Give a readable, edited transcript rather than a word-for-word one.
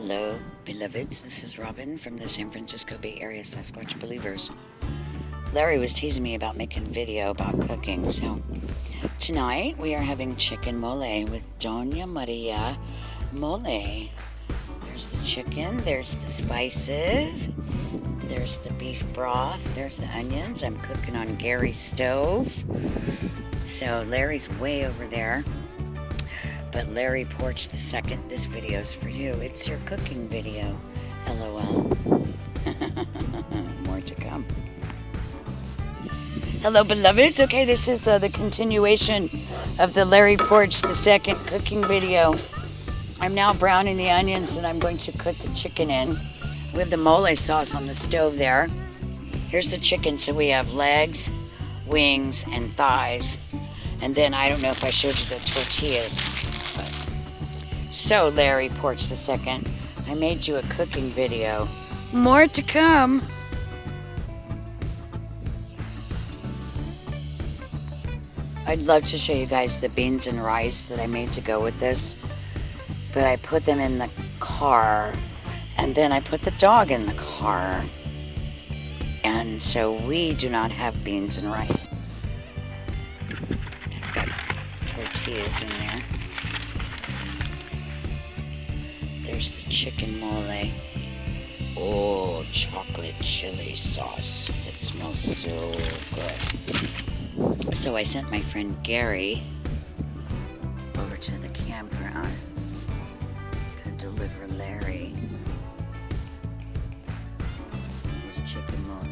Hello, beloveds. This is Robin from the San Francisco Bay Area Sasquatch Believers. Larry was teasing me about making a video about cooking, so tonight we are having chicken mole with Doña Maria Mole. There's the chicken, there's the spices, there's the beef broth, there's the onions. I'm cooking on Gary's stove, so Larry's way over there. But Larry Porch II, this video is for you. It's your cooking video. LOL. More to come. Hello, beloveds. Okay, this is the continuation of the Larry Porch II cooking video. I'm now browning the onions and I'm going to cook the chicken in. We have the mole sauce on the stove there. Here's the chicken. So we have legs, wings, and thighs. And then I don't know if I showed you the tortillas. So, Larry Porch II, I made you a cooking video. More to come. I'd love to show you guys the beans and rice that I made to go with this, but I put them in the car, and then I put the dog in the car, and so we do not have beans and rice. I've got tortillas in there. There's the chicken mole. Oh, chocolate chili sauce. It smells so good. So I sent my friend Gary over to the campground to deliver Larry his chicken mole.